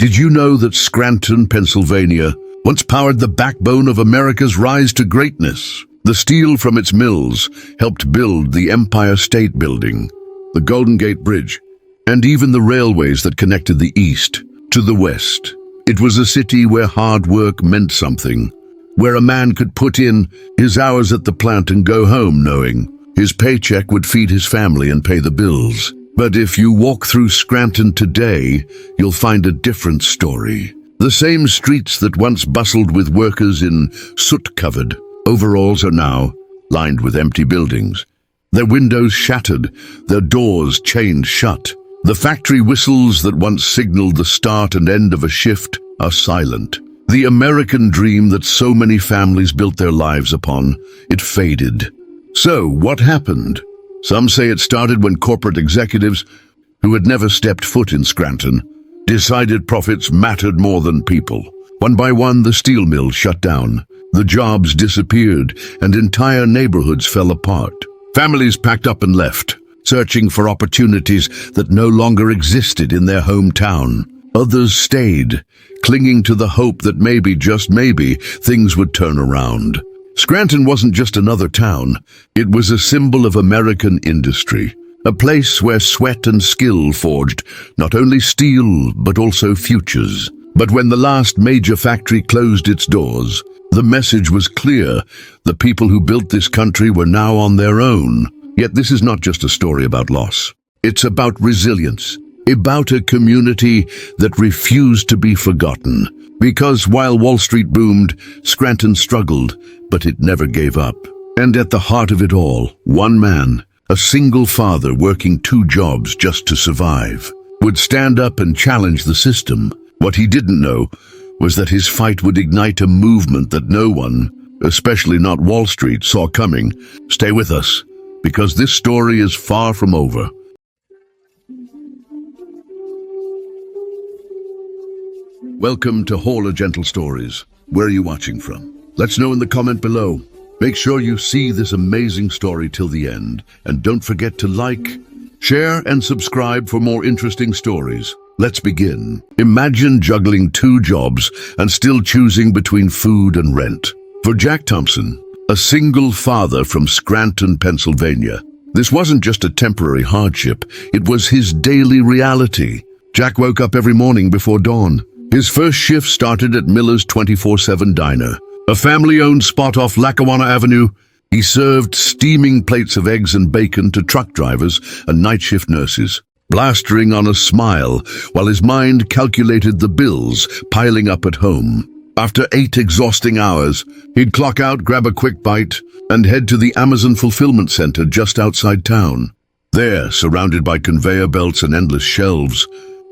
Did you know that Scranton, Pennsylvania, once powered the backbone of America's rise to greatness? The steel from its mills helped build the Empire State Building, the Golden Gate Bridge, and even the railways that connected the East to the West. It was a city where hard work meant something, where a man could put in his hours at the plant and go home knowing his paycheck would feed his family and pay the bills. But if you walk through Scranton today, you'll find a different story. The same streets that once bustled with workers in soot-covered overalls are now lined with empty buildings. Their windows shattered, their doors chained shut. The factory whistles that once signaled the start and end of a shift are silent. The American dream that so many families built their lives upon, it faded. So, what happened? Some say it started when corporate executives, who had never stepped foot in Scranton, decided profits mattered more than people. One by one, the steel mills shut down. The jobs disappeared, and entire neighborhoods fell apart. Families packed up and left, searching for opportunities that no longer existed in their hometown. Others stayed, clinging to the hope that maybe, just maybe, things would turn around. Scranton wasn't just another town. It was a symbol of American industry, a place where sweat and skill forged not only steel, but also futures. But when the last major factory closed its doors, the message was clear. The people who built this country were now on their own. Yet this is not just a story about loss. It's about resilience, about a community that refused to be forgotten. Because while Wall Street boomed, Scranton struggled, but it never gave up. And at the heart of it all, one man, a single father working 2 jobs just to survive, would stand up and challenge the system. What he didn't know was that his fight would ignite a movement that no one, especially not Wall Street, saw coming. Stay with us, because this story is far from over. Welcome to Hall Gentle Stories. Where are you watching from? Let's know in the comment below. Make sure you see this amazing story till the end, and don't forget to like, share, and subscribe for more interesting stories. Let's begin. Imagine juggling 2 jobs and still choosing between food and rent. For Jack Thompson, a single father from Scranton, Pennsylvania, this wasn't just a temporary hardship, it was his daily reality. Jack woke up every morning before dawn. His first shift started at Miller's 24/7 Diner, a family-owned spot off Lackawanna Avenue. He served steaming plates of eggs and bacon to truck drivers and night shift nurses, blastering on a smile while his mind calculated the bills piling up at home. After 8 exhausting hours, he'd clock out, grab a quick bite, and head to the Amazon fulfillment center just outside town. There, surrounded by conveyor belts and endless shelves,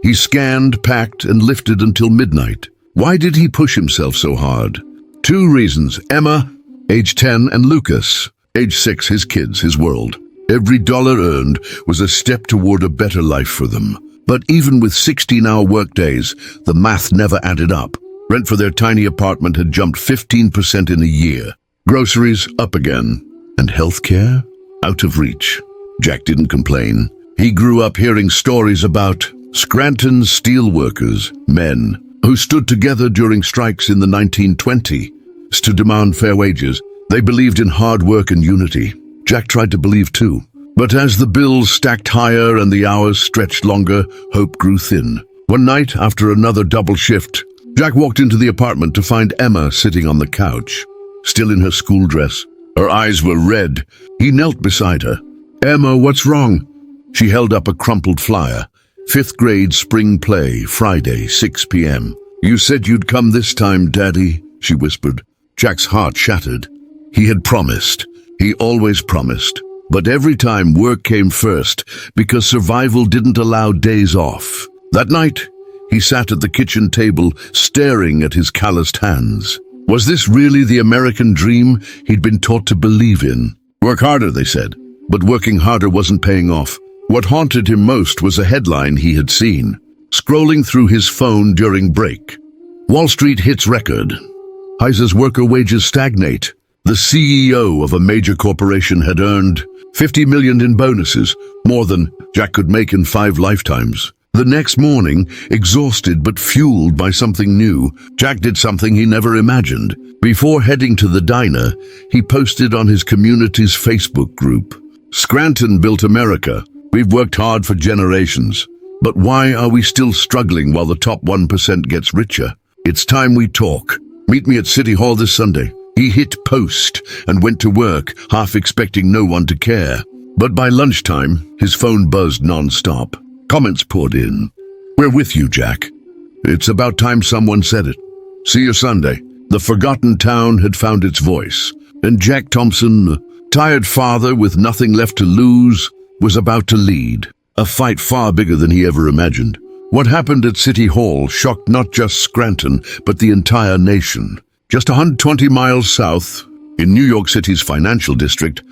he scanned, packed, and lifted until midnight. Why did he push himself so hard? 2 reasons. Emma, age 10, and Lucas, age 6, his kids, his world. Every dollar earned was a step toward a better life for them. But even with 16-hour workdays, the math never added up. Rent for their tiny apartment had jumped 15% in a year. Groceries up again. And healthcare? Out of reach. Jack didn't complain. He grew up hearing stories about Scranton's steelworkers, men who stood together during strikes in the 1920s to demand fair wages. They believed in hard work and unity. Jack tried to believe too. But as the bills stacked higher and the hours stretched longer, hope grew thin. One night, after another double shift, Jack walked into the apartment to find Emma sitting on the couch, still in her school dress. Her eyes were red. He knelt beside her. "Emma, what's wrong?" She held up a crumpled flyer. 5th grade spring play, Friday, 6 p.m. "You said you'd come this time, Daddy," she whispered. Jack's heart shattered. He had promised. He always promised. But every time work came first, because survival didn't allow days off. That night, he sat at the kitchen table, staring at his calloused hands. Was this really the American dream he'd been taught to believe in? Work harder, they said. But working harder wasn't paying off. What haunted him most was a headline he had seen, scrolling through his phone during break. Wall Street hits record. Heiser's worker wages stagnate. The CEO of a major corporation had earned $50 million in bonuses, more than Jack could make in 5 lifetimes. The next morning, exhausted but fueled by something new, Jack did something he never imagined. Before heading to the diner, he posted on his community's Facebook group, "Scranton built America. We've worked hard for generations. But why are we still struggling while the top 1% gets richer? It's time we talk. Meet me at City Hall this Sunday." He hit post and went to work, half expecting no one to care. But by lunchtime, his phone buzzed non-stop. Comments poured in. "We're with you, Jack. It's about time someone said it. See you Sunday." The forgotten town had found its voice, and Jack Thompson, tired father with nothing left to lose, was about to lead a fight far bigger than he ever imagined. What happened at City Hall shocked not just Scranton, but the entire nation. Just 120 miles south, in New York City's financial district,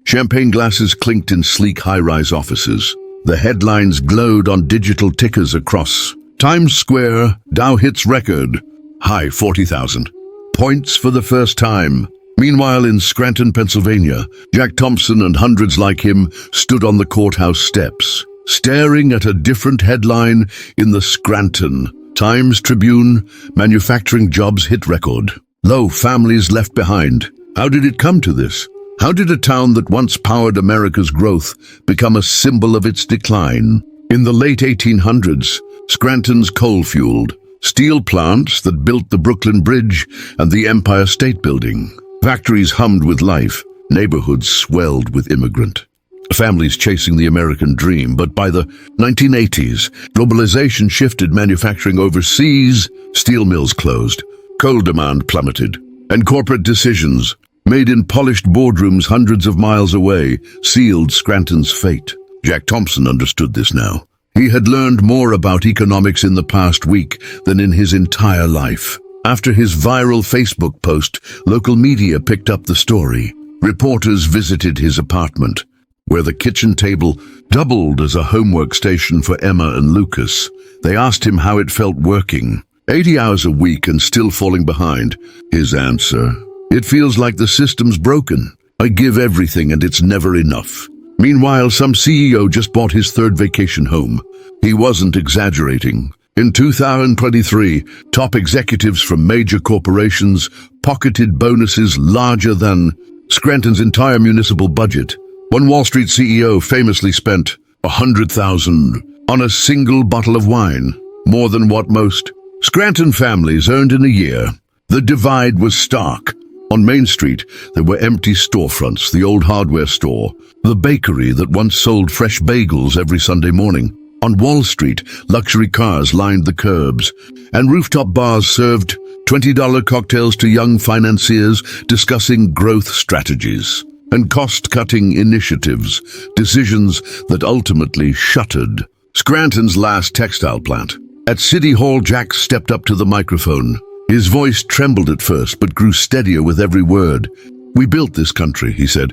champagne glasses clinked in sleek high-rise offices. The headlines glowed on digital tickers across Times Square. Dow hits record, high 40,000 points for the first time. Meanwhile, in Scranton, Pennsylvania, Jack Thompson and hundreds like him stood on the courthouse steps, staring at a different headline in the Scranton Times-Tribune: manufacturing jobs hit record. Low families left behind. How did it come to this? How did a town that once powered America's growth become a symbol of its decline? In the late 1800s, Scranton's coal-fueled steel plants that built the Brooklyn Bridge and the Empire State Building. Factories hummed with life, neighborhoods swelled with immigrant families chasing the American dream. But by the 1980s, globalization shifted manufacturing overseas, steel mills closed, coal demand plummeted, and corporate decisions, made in polished boardrooms hundreds of miles away, sealed Scranton's fate. Jack Thompson understood this now. He had learned more about economics in the past week than in his entire life. After his viral Facebook post, local media picked up the story. Reporters visited his apartment, where the kitchen table doubled as a homework station for Emma and Lucas. They asked him how it felt working. 80 hours a week and still falling behind. His answer: "It feels like the system's broken. I give everything and it's never enough." Meanwhile, some CEO just bought his third vacation home. He wasn't exaggerating. In 2023, top executives from major corporations pocketed bonuses larger than Scranton's entire municipal budget. One Wall Street CEO famously spent $100,000 on a single bottle of wine, more than what most Scranton families earned in a year. The divide was stark. On Main Street, there were empty storefronts, the old hardware store, the bakery that once sold fresh bagels every Sunday morning. On Wall Street, luxury cars lined the curbs, and rooftop bars served $20 cocktails to young financiers discussing growth strategies and cost-cutting initiatives, decisions that ultimately shuttered Scranton's last textile plant. At City Hall, Jack stepped up to the microphone. His voice trembled at first, but grew steadier with every word. "We built this country," he said.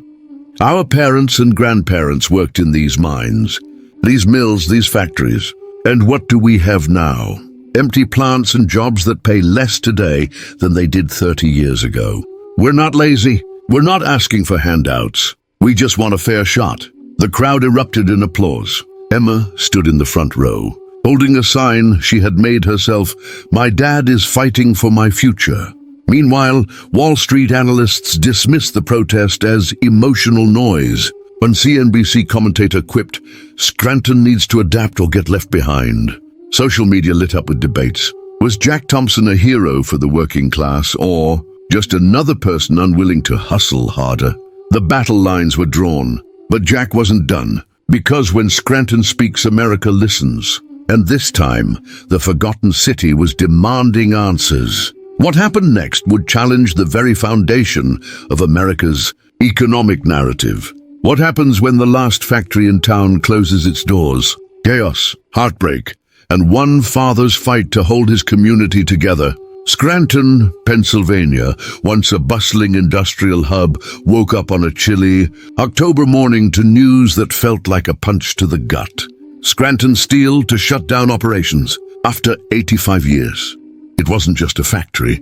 "Our parents and grandparents worked in these mines, these mills, these factories. And what do we have now? Empty plants and jobs that pay less today than they did 30 years ago. We're not lazy. We're not asking for handouts. We just want a fair shot." The crowd erupted in applause. Emma stood in the front row, holding a sign she had made herself: "My dad is fighting for my future." Meanwhile, Wall Street analysts dismissed the protest as emotional noise. One CNBC commentator quipped, "Scranton needs to adapt or get left behind." Social media lit up with debates. Was Jack Thompson a hero for the working class, or just another person unwilling to hustle harder? The battle lines were drawn, but Jack wasn't done, because when Scranton speaks, America listens. And this time, the forgotten city was demanding answers. What happened next would challenge the very foundation of America's economic narrative. What happens when the last factory in town closes its doors? Chaos, heartbreak, and one father's fight to hold his community together. Scranton, Pennsylvania, once a bustling industrial hub, woke up on a chilly October morning to news that felt like a punch to the gut. Scranton Steel to shut down operations after 85 years. It wasn't just a factory.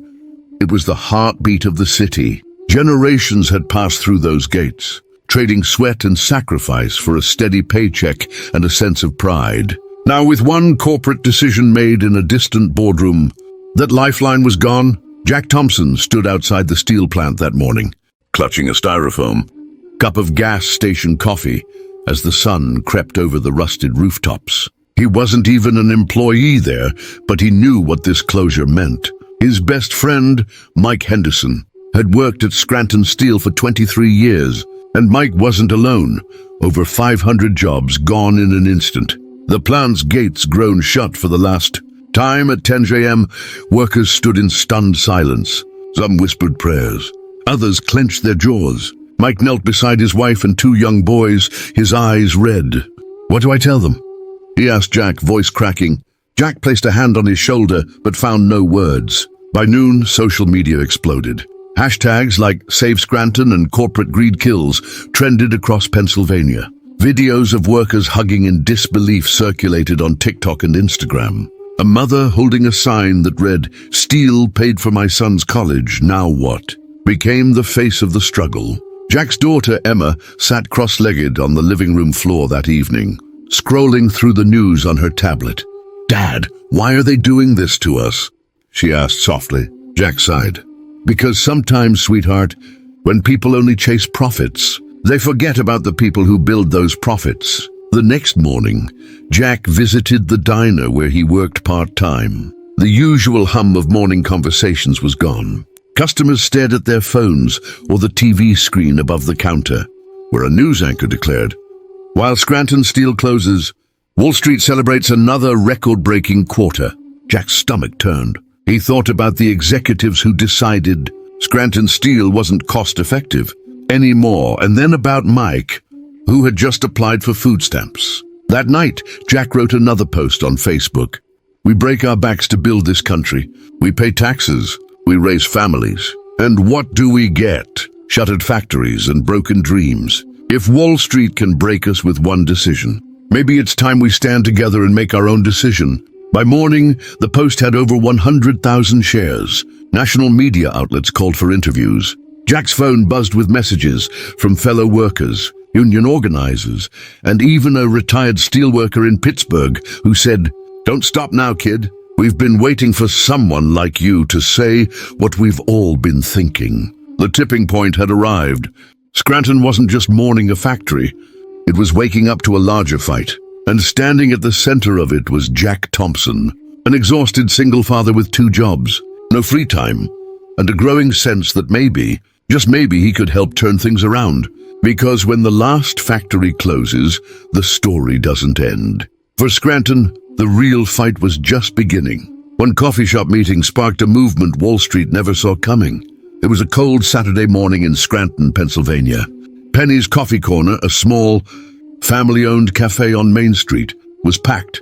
It was the heartbeat of the city. Generations had passed through those gates, trading sweat and sacrifice for a steady paycheck and a sense of pride. Now, with one corporate decision made in a distant boardroom, that lifeline was gone, Jack Thompson stood outside the steel plant that morning, clutching a styrofoam cup of gas station coffee as the sun crept over the rusted rooftops. He wasn't even an employee there, but he knew what this closure meant. His best friend, Mike Henderson, had worked at Scranton Steel for 23 years, and Mike wasn't alone. Over 500 jobs gone in an instant. The plant's gates grown shut for the last time at 10 a.m. Workers stood in stunned silence. Some whispered prayers. Others clenched their jaws. Mike knelt beside his wife and two young boys, his eyes red. "What do I tell them?" he asked Jack, voice cracking. Jack placed a hand on his shoulder, but found no words. By noon, social media exploded. Hashtags like Save Scranton and Corporate Greed Kills trended across Pennsylvania. Videos of workers hugging in disbelief circulated on TikTok and Instagram. A mother holding a sign that read, "Steel paid for my son's college, now what?" became the face of the struggle. Jack's daughter, Emma, sat cross-legged on the living room floor that evening, scrolling through the news on her tablet. "Dad, why are they doing this to us?" she asked softly. Jack sighed. "Because sometimes, sweetheart, when people only chase profits, they forget about the people who build those profits." The next morning, Jack visited the diner where he worked part-time. The usual hum of morning conversations was gone. Customers stared at their phones or the TV screen above the counter, where a news anchor declared, "While Scranton Steel closes, Wall Street celebrates another record-breaking quarter." Jack's stomach turned. He thought about the executives who decided Scranton Steel wasn't cost-effective anymore, and then about Mike, who had just applied for food stamps. That night, Jack wrote another post on Facebook. "We break our backs to build this country. We pay taxes. We raise families. And what do we get? Shuttered factories and broken dreams. If Wall Street can break us with one decision, maybe it's time we stand together and make our own decision." By morning, the post had over 100,000 shares. National media outlets called for interviews. Jack's phone buzzed with messages from fellow workers, union organizers, and even a retired steelworker in Pittsburgh who said, "Don't stop now, kid. We've been waiting for someone like you to say what we've all been thinking." The tipping point had arrived. Scranton wasn't just mourning a factory. It was waking up to a larger fight. And standing at the center of it was Jack Thompson, an exhausted single father with 2 jobs, no free time, and a growing sense that maybe, just maybe, he could help turn things around. Because when the last factory closes, the story doesn't end. For Scranton, the real fight was just beginning. One coffee shop meeting sparked a movement Wall Street never saw coming. It was a cold Saturday morning in Scranton, Pennsylvania. Penny's Coffee Corner, a small, family-owned cafe on Main Street, was packed,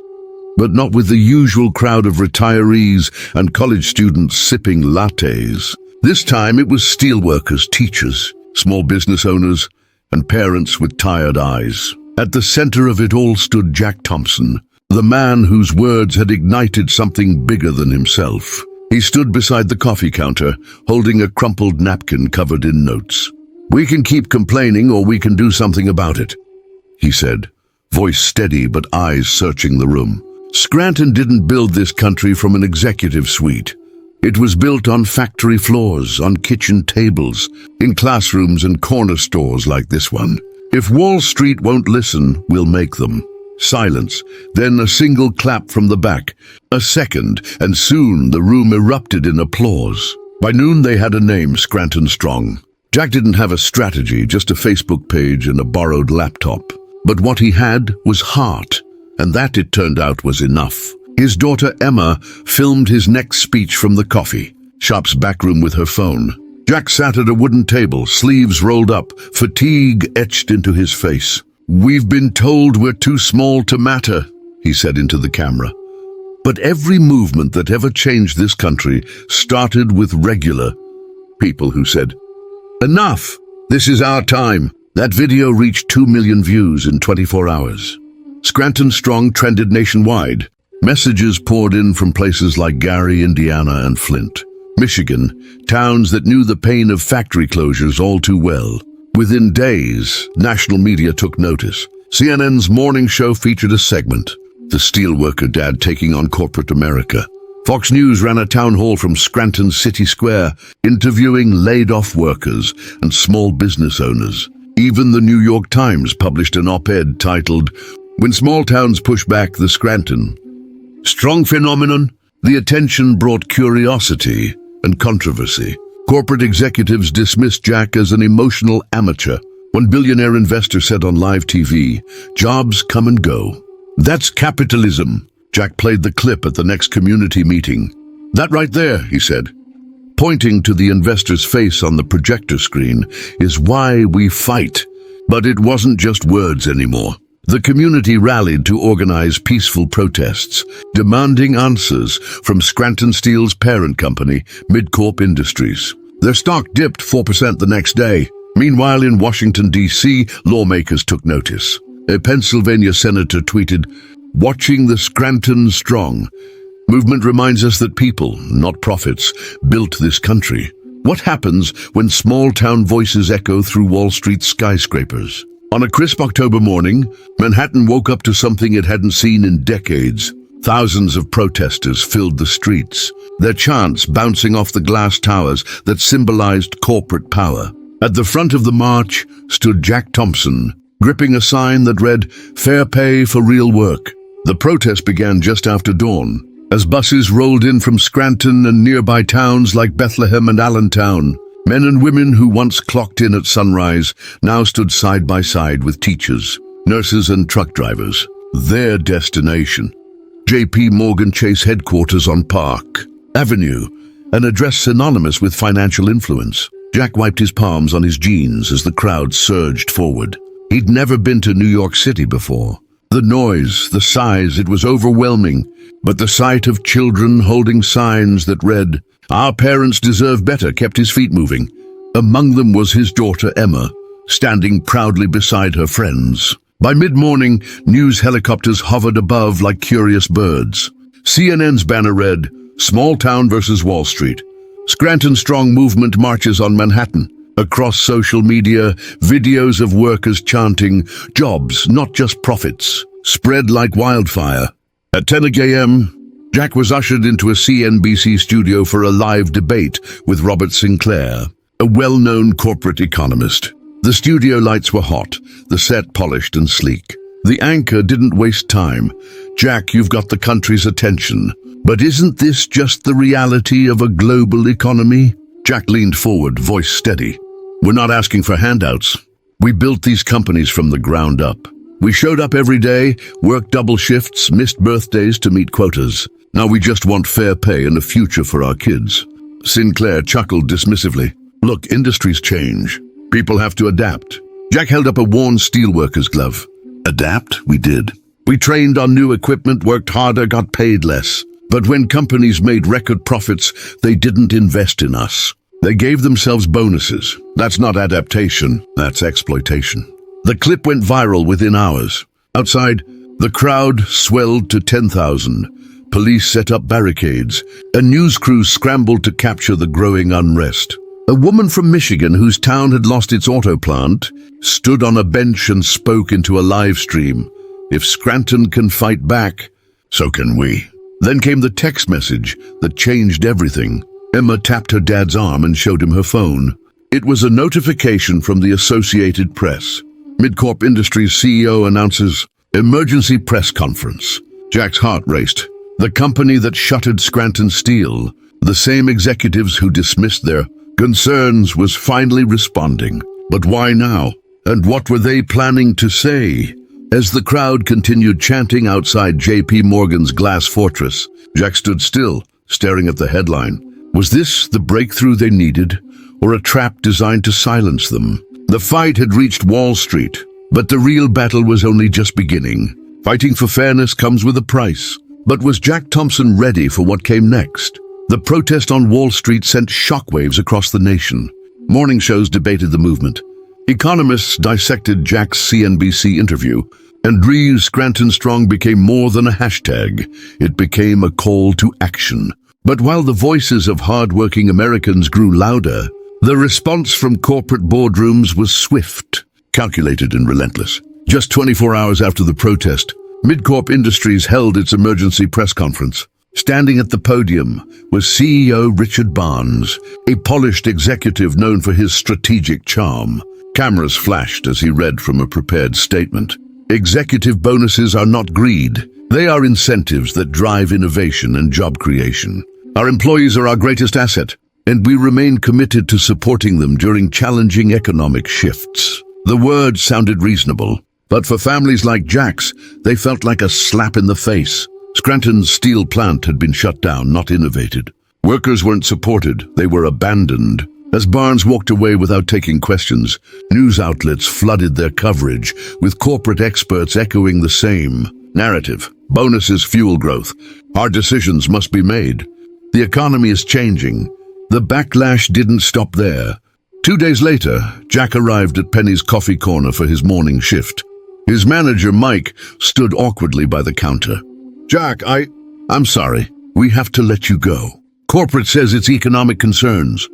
but not with the usual crowd of retirees and college students sipping lattes. This time it was steelworkers, teachers, small business owners, and parents with tired eyes. At the center of it all stood Jack Thompson, the man whose words had ignited something bigger than himself. He stood beside the coffee counter, holding a crumpled napkin covered in notes. "We can keep complaining, or we can do something about it," he said, voice steady but eyes searching the room. Scranton didn't build this country from an executive suite. It was built on factory floors, on kitchen tables, in classrooms and corner stores like this one. If Wall Street won't listen, we'll make them. Silence, then a single clap from the back, a second, and soon the room erupted in applause. By noon they had a name, Scranton Strong. Jack didn't have a strategy, just a Facebook page and a borrowed laptop. But what he had was heart, and that, it turned out, was enough. His daughter Emma filmed his next speech from the coffee shop's backroom with her phone. Jack sat at a wooden table, sleeves rolled up, fatigue etched into his face. "We've been told we're too small to matter," he said into the camera. But every movement that ever changed this country started with regular people who said, "Enough! This is our time." That video reached 2 million views in 24 hours. Scranton Strong trended nationwide. Messages poured in from places like Gary, Indiana, and Flint, Michigan, towns that knew the pain of factory closures all too well. Within days, national media took notice. CNN's morning show featured a segment, the steelworker dad taking on corporate America. Fox News ran a town hall from Scranton City Square, interviewing laid-off workers and small business owners. Even the New York Times published an op-ed titled, "When Small Towns Push Back the Scranton." Strong phenomenon, the attention brought curiosity and controversy. Corporate executives dismissed Jack as an emotional amateur. One billionaire investor said on live TV, "Jobs come and go. That's capitalism." Jack played the clip at the next community meeting. "That right there," he said, pointing to the investor's face on the projector screen, "is why we fight." But it wasn't just words anymore. The community rallied to organize peaceful protests, demanding answers from Scranton Steel's parent company, MidCorp Industries. Their stock dipped 4% the next day. Meanwhile, in Washington, D.C., lawmakers took notice. A Pennsylvania senator tweeted, "Watching the Scranton strong movement reminds us that people, not profits, built this country." What happens when small-town voices echo through Wall Street skyscrapers? On a crisp October morning, Manhattan woke up to something it hadn't seen in decades. Thousands of protesters filled the streets, their chants bouncing off the glass towers that symbolized corporate power. At the front of the march stood Jack Thompson, gripping a sign that read, "Fair pay for real work." The protest began just after dawn, as buses rolled in from Scranton and nearby towns like Bethlehem and Allentown. Men and women who once clocked in at sunrise now stood side by side with teachers, nurses and truck drivers. Their destination, J.P. Morgan Chase headquarters on Park Avenue, an address synonymous with financial influence. Jack wiped his palms on his jeans as the crowd surged forward. He'd never been to New York City before. The noise, the size, it was overwhelming. But the sight of children holding signs that read, "Our parents deserve better," kept his feet moving. Among them was his daughter Emma, standing proudly beside her friends. By mid-morning, news helicopters hovered above like curious birds. CNN's banner read, "Small Town versus Wall Street. Scranton Strong Movement marches on Manhattan." Across social media, videos of workers chanting, "Jobs, not just profits," spread like wildfire. At 10 a.m., Jack was ushered into a CNBC studio for a live debate with Robert Sinclair, a well-known corporate economist. The studio lights were hot, the set polished and sleek. The anchor didn't waste time. "Jack, you've got the country's attention. But isn't this just the reality of a global economy?" Jack leaned forward, voice steady. "We're not asking for handouts. We built these companies from the ground up. We showed up every day, worked double shifts, missed birthdays to meet quotas. Now we just want fair pay and a future for our kids." Sinclair chuckled dismissively. "Look, industries change. People have to adapt." Jack held up a worn steelworker's glove. "Adapt? We did. We trained on new equipment, worked harder, got paid less. But when companies made record profits, they didn't invest in us. They gave themselves bonuses. That's not adaptation, that's exploitation." The clip went viral within hours. Outside, the crowd swelled to 10,000. Police set up barricades. A news crew scrambled to capture the growing unrest. A woman from Michigan, whose town had lost its auto plant, stood on a bench and spoke into a live stream. "If Scranton can fight back, so can we." Then came the text message that changed everything. Emma tapped her dad's arm and showed him her phone. It was a notification from the Associated Press. MidCorp Industries CEO announces emergency press conference. Jack's heart raced. The company that shuttered Scranton Steel, the same executives who dismissed their concerns, was finally responding. But why now? And what were they planning to say? As the crowd continued chanting outside J.P. Morgan's glass fortress, Jack stood still, staring at the headline. Was this the breakthrough they needed, or a trap designed to silence them? The fight had reached Wall Street, but the real battle was only just beginning. Fighting for fairness comes with a price. But was Jack Thompson ready for what came next? The protest on Wall Street sent shockwaves across the nation. Morning shows debated the movement. Economists dissected Jack's CNBC interview, and Scranton Strong became more than a hashtag. It became a call to action. But while the voices of hard-working Americans grew louder, the response from corporate boardrooms was swift, calculated and relentless. Just 24 hours after the protest, Midcorp Industries held its emergency press conference. Standing at the podium was CEO Richard Barnes, a polished executive known for his strategic charm. Cameras flashed as he read from a prepared statement. Executive bonuses are not greed. They are incentives that drive innovation and job creation. Our employees are our greatest asset, and we remain committed to supporting them during challenging economic shifts. The words sounded reasonable, but for families like Jack's, they felt like a slap in the face. Scranton's steel plant had been shut down, not innovated. Workers weren't supported, they were abandoned. As Barnes walked away without taking questions, news outlets flooded their coverage, with corporate experts echoing the same narrative. Bonuses fuel growth. Hard decisions must be made. The economy is changing. The backlash didn't stop there. 2 days later, Jack arrived at Penny's coffee corner for his morning shift. His manager, Mike, stood awkwardly by the counter. "Jack, I'm sorry. We have to let you go. Corporate says it's economic concerns."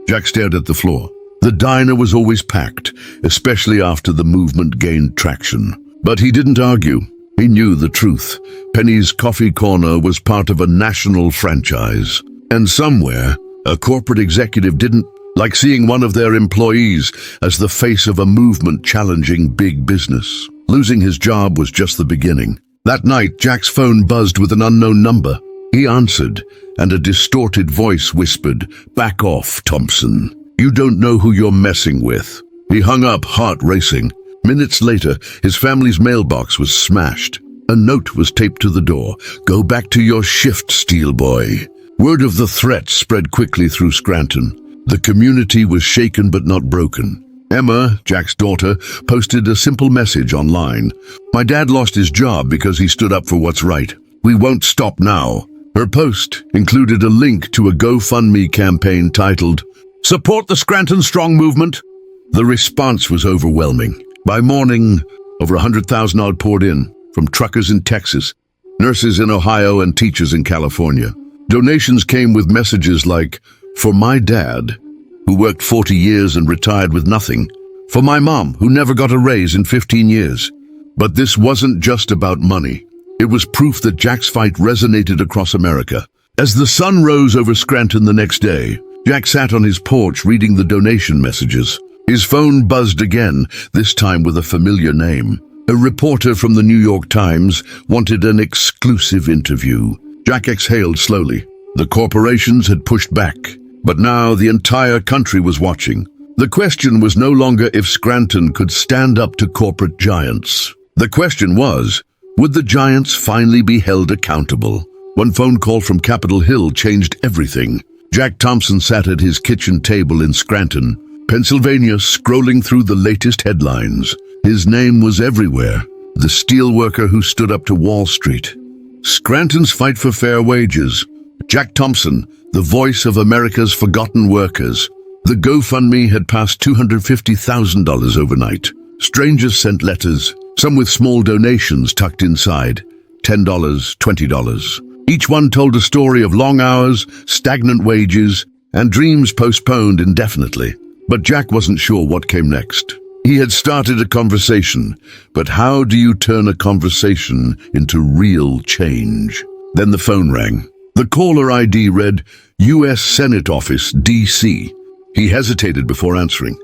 Jack stared at the floor. The diner was always packed, especially after the movement gained traction. But he didn't argue. He knew the truth. Penny's coffee corner was part of a national franchise. And somewhere, a corporate executive didn't like seeing one of their employees as the face of a movement challenging big business. Losing his job was just the beginning. That night, Jack's phone buzzed with an unknown number. He answered, and a distorted voice whispered, "Back off, Thompson. You don't know who you're messing with." He hung up, heart racing. Minutes later, his family's mailbox was smashed. A note was taped to the door. "Go back to your shift, Steel Boy." Word of the threat spread quickly through Scranton. The community was shaken but not broken. Emma, Jack's daughter, posted a simple message online. "My dad lost his job because he stood up for what's right. We won't stop now." Her post included a link to a GoFundMe campaign titled, "Support the Scranton Strong Movement." The response was overwhelming. By morning, over 100,000 odd poured in, from truckers in Texas, nurses in Ohio, and teachers in California. Donations came with messages like, "For my dad, who worked 40 years and retired with nothing. For my mom, who never got a raise in 15 years. But this wasn't just about money. It was proof that Jack's fight resonated across America. As the sun rose over Scranton the next day, Jack sat on his porch reading the donation messages. His phone buzzed again, this time with a familiar name. A reporter from the New York Times wanted an exclusive interview. Jack exhaled slowly. The corporations had pushed back, but now the entire country was watching. The question was no longer if Scranton could stand up to corporate giants. The question was, would the giants finally be held accountable? One phone call from Capitol Hill changed everything. Jack Thompson sat at his kitchen table in Scranton, Pennsylvania, scrolling through the latest headlines. His name was everywhere. The steelworker who stood up to Wall Street. Scranton's fight for fair wages. Jack Thompson, the voice of America's forgotten workers. The GoFundMe had passed $250,000 overnight. Strangers sent letters, some with small donations tucked inside. $10, $20. Each one told a story of long hours, stagnant wages, and dreams postponed indefinitely. But Jack wasn't sure what came next. He had started a conversation, but how do you turn a conversation into real change? Then the phone rang. The caller ID read, U.S. Senate Office, D.C. He hesitated before answering.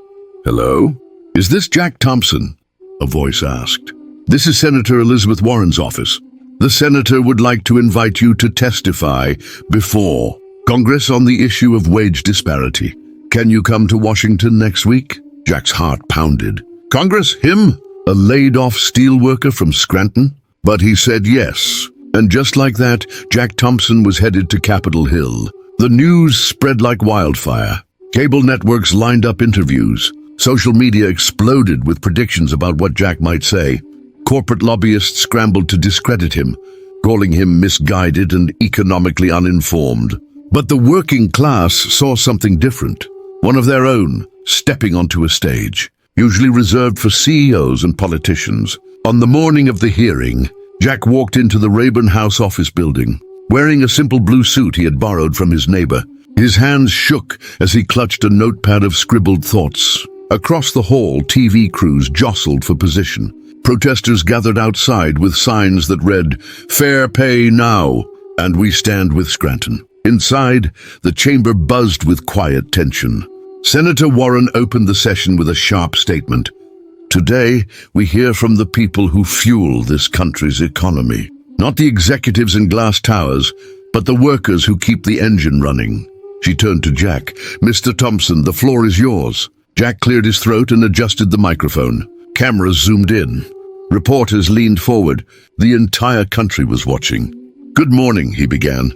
"Hello? Is this Jack Thompson?" a voice asked. "This is Senator Elizabeth Warren's office. The senator would like to invite you to testify before Congress on the issue of wage disparity. Can you come to Washington next week?" Jack's heart pounded. Congress? Him? A laid-off steelworker from Scranton? But he said yes. And just like that, Jack Thompson was headed to Capitol Hill. The news spread like wildfire. Cable networks lined up interviews. Social media exploded with predictions about what Jack might say. Corporate lobbyists scrambled to discredit him, calling him misguided and economically uninformed. But the working class saw something different. One of their own, stepping onto a stage, usually reserved for CEOs and politicians. On the morning of the hearing, Jack walked into the Rayburn House office building, wearing a simple blue suit he had borrowed from his neighbor. His hands shook as he clutched a notepad of scribbled thoughts. Across the hall, TV crews jostled for position. Protesters gathered outside with signs that read, "Fair pay now," and "We stand with Scranton." Inside, the chamber buzzed with quiet tension. Senator Warren opened the session with a sharp statement. "Today, we hear from the people who fuel this country's economy. Not the executives in glass towers, but the workers who keep the engine running." She turned to Jack. "Mr. Thompson, the floor is yours." Jack cleared his throat and adjusted the microphone. Cameras zoomed in. Reporters leaned forward. The entire country was watching. "Good morning," he began.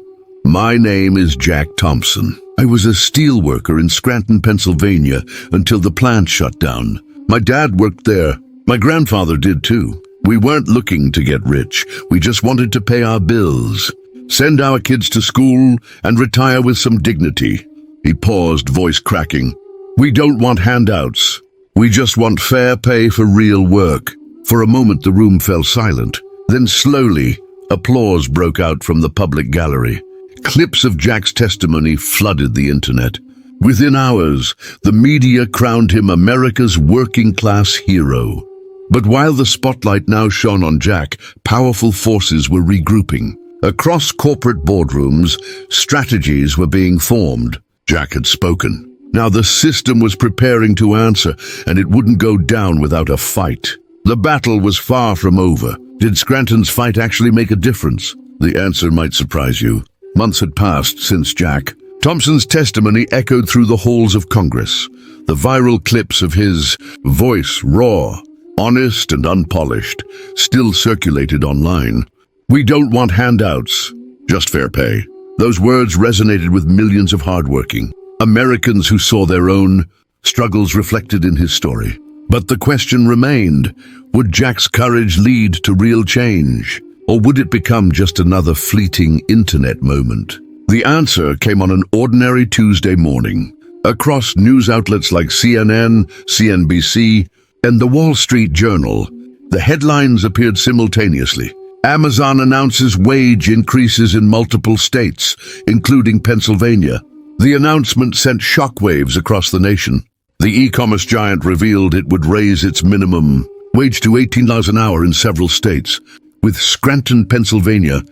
"My name is Jack Thompson. I was a steel worker in Scranton, Pennsylvania, until the plant shut down. My dad worked there. My grandfather did too. We weren't looking to get rich. We just wanted to pay our bills, send our kids to school, and retire with some dignity." He paused, voice cracking. "We don't want handouts. We just want fair pay for real work." For a moment the room fell silent. Then slowly, applause broke out from the public gallery. Clips of Jack's testimony flooded the internet. Within hours, the media crowned him America's working-class hero. But while the spotlight now shone on Jack, powerful forces were regrouping. Across corporate boardrooms, strategies were being formed. Jack had spoken. Now the system was preparing to answer, and it wouldn't go down without a fight. The battle was far from over. Did Scranton's fight actually make a difference? The answer might surprise you. Months had passed since Jack Thompson's testimony echoed through the halls of Congress. The viral clips of his voice, raw, honest and unpolished, still circulated online. "We don't want handouts, just fair pay." Those words resonated with millions of hardworking Americans who saw their own struggles reflected in his story. But the question remained, would Jack's courage lead to real change? Or would it become just another fleeting internet moment? The answer came on an ordinary Tuesday morning. Across news outlets like CNN, CNBC, and the Wall Street Journal, the headlines appeared simultaneously. Amazon announces wage increases in multiple states, including Pennsylvania. The announcement sent shockwaves across the nation. The e-commerce giant revealed it would raise its minimum wage to $18 an hour in several states, with Scranton, Pennsylvania,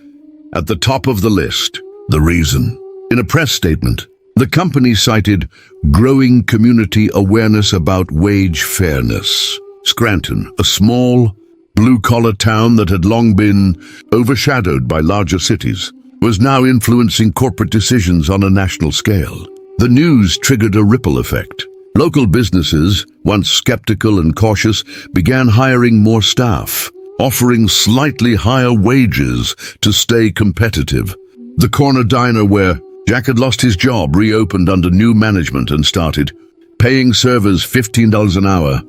at the top of the list. The reason? In a press statement, the company cited growing community awareness about wage fairness. Scranton, a small, blue-collar town that had long been overshadowed by larger cities, was now influencing corporate decisions on a national scale. The news triggered a ripple effect. Local businesses, once skeptical and cautious, began hiring more staff, offering slightly higher wages to stay competitive. The corner diner where Jack had lost his job reopened under new management and started paying servers $15 an hour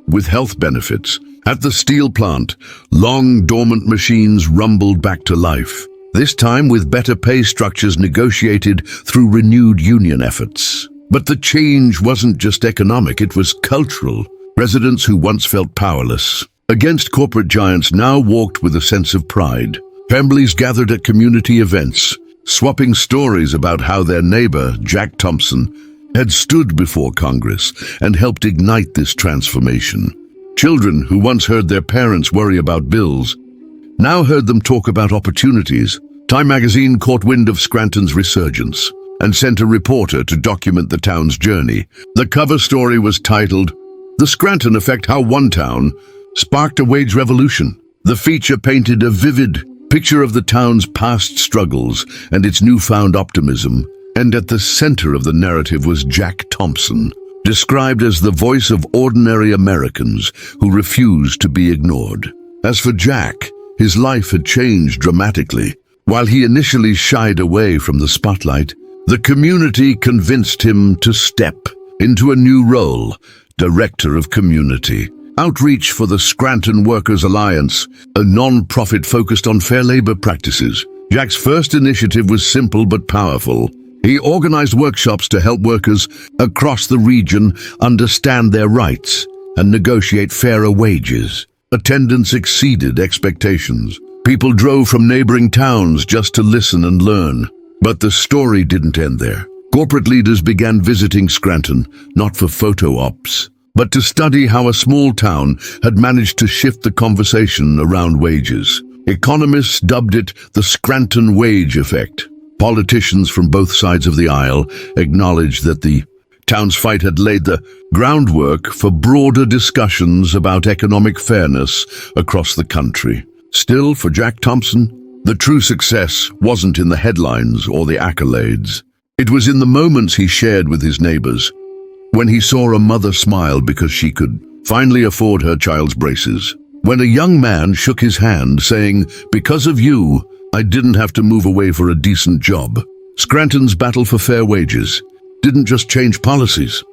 with health benefits. At the steel plant, long dormant machines rumbled back to life, this time with better pay structures negotiated through renewed union efforts. But the change wasn't just economic, it was cultural. Residents who once felt powerless against corporate giants now walked with a sense of pride. Families gathered at community events, swapping stories about how their neighbor, Jack Thompson, had stood before Congress and helped ignite this transformation. Children who once heard their parents worry about bills now heard them talk about opportunities. Time magazine caught wind of Scranton's resurgence and sent a reporter to document the town's journey. The cover story was titled, "The Scranton Effect: How One Town Sparked a Wage Revolution." The feature painted a vivid picture of the town's past struggles and its newfound optimism, and at the center of the narrative was Jack Thompson, described as the voice of ordinary Americans who refused to be ignored. As for Jack, his life had changed dramatically. While he initially shied away from the spotlight, the community convinced him to step into a new role, Director of Community Outreach for the Scranton Workers Alliance, a non-profit focused on fair labor practices. Jack's first initiative was simple but powerful. He organized workshops to help workers across the region understand their rights and negotiate fairer wages. Attendance exceeded expectations. People drove from neighboring towns just to listen and learn. But the story didn't end there. Corporate leaders began visiting Scranton, not for photo ops, but to study how a small town had managed to shift the conversation around wages. Economists dubbed it the Scranton wage effect. Politicians from both sides of the aisle acknowledged that the town's fight had laid the groundwork for broader discussions about economic fairness across the country. Still, for Jack Thompson, the true success wasn't in the headlines or the accolades. It was in the moments he shared with his neighbors, when he saw a mother smile because she could finally afford her child's braces, when a young man shook his hand saying, "Because of you, I didn't have to move away for a decent job." Scranton's battle for fair wages didn't just change policies.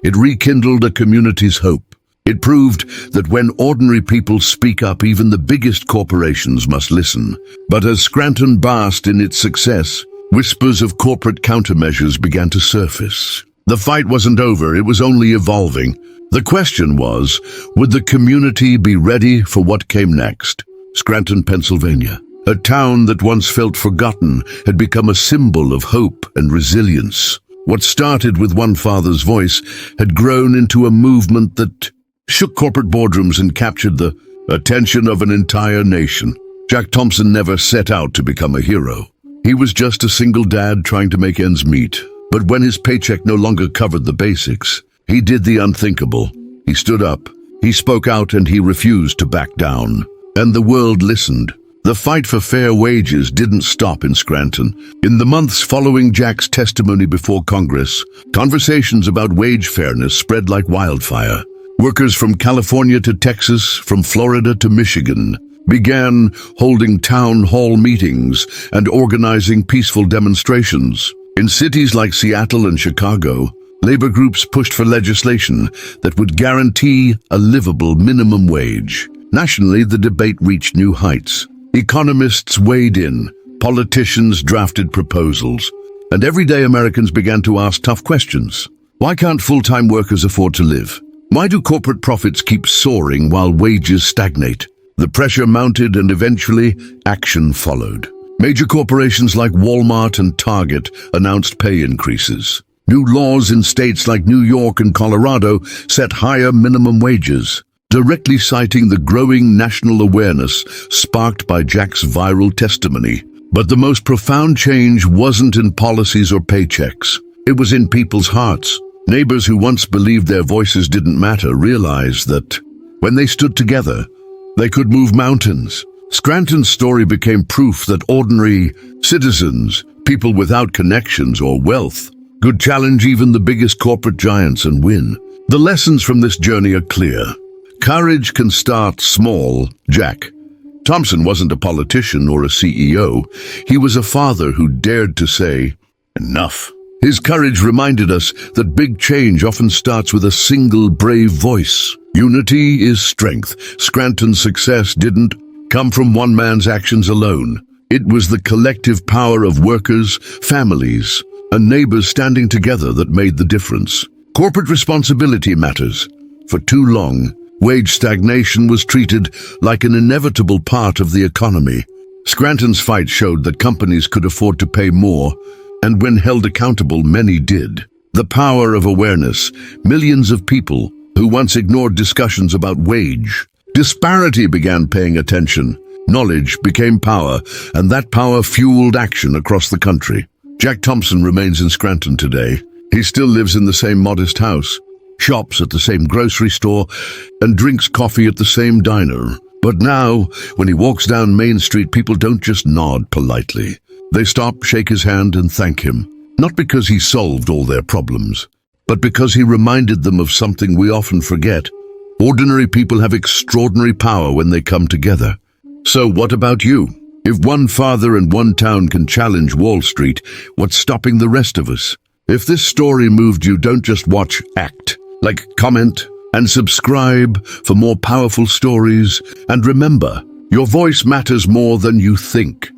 It rekindled a community's hope. It proved that when ordinary people speak up, even the biggest corporations must listen. But as Scranton basked in its success, whispers of corporate countermeasures began to surface. The fight wasn't over, it was only evolving. The question was, would the community be ready for what came next? Scranton, Pennsylvania, a town that once felt forgotten, had become a symbol of hope and resilience. What started with one father's voice had grown into a movement that shook corporate boardrooms and captured the attention of an entire nation. Jack Thompson never set out to become a hero. He was just a single dad trying to make ends meet. But when his paycheck no longer covered the basics, he did the unthinkable. He stood up, he spoke out, and he refused to back down. And the world listened. The fight for fair wages didn't stop in Scranton. In the months following Jack's testimony before Congress, conversations about wage fairness spread like wildfire. Workers from California to Texas, from Florida to Michigan, began holding town hall meetings and organizing peaceful demonstrations. In cities like Seattle and Chicago, labor groups pushed for legislation that would guarantee a livable minimum wage. Nationally, the debate reached new heights. Economists weighed in, politicians drafted proposals, and everyday Americans began to ask tough questions. Why can't full-time workers afford to live? Why do corporate profits keep soaring while wages stagnate? The pressure mounted, and eventually action followed. Major corporations like Walmart and Target announced pay increases. New laws in states like New York and Colorado set higher minimum wages, directly citing the growing national awareness sparked by Jack's viral testimony. But the most profound change wasn't in policies or paychecks. It was in people's hearts. Neighbors who once believed their voices didn't matter realized that when they stood together, they could move mountains. Scranton's story became proof that ordinary citizens, people without connections or wealth, could challenge even the biggest corporate giants and win. The lessons from this journey are clear. Courage can start small. Jack Thompson wasn't a politician or a CEO. He was a father who dared to say, "Enough." His courage reminded us that big change often starts with a single brave voice. Unity is strength. Scranton's success didn't come from one man's actions alone. It was the collective power of workers, families, and neighbors standing together that made the difference. Corporate responsibility matters. For too long, wage stagnation was treated like an inevitable part of the economy. Scranton's fight showed that companies could afford to pay more, and when held accountable, many did. The power of awareness. Millions of people who once ignored discussions about wage disparity began paying attention. Knowledge became power, and that power fueled action across the country. Jack Thompson remains in Scranton today. He still lives in the same modest house, shops at the same grocery store, and drinks coffee at the same diner. But now, when he walks down Main Street, people don't just nod politely. They stop, shake his hand, and thank him. Not because he solved all their problems, but because he reminded them of something we often forget. Ordinary people have extraordinary power when they come together. So what about you? If one father and one town can challenge Wall Street, what's stopping the rest of us? If this story moved you, don't just watch, act. Like, comment, and subscribe for more powerful stories. And remember, your voice matters more than you think.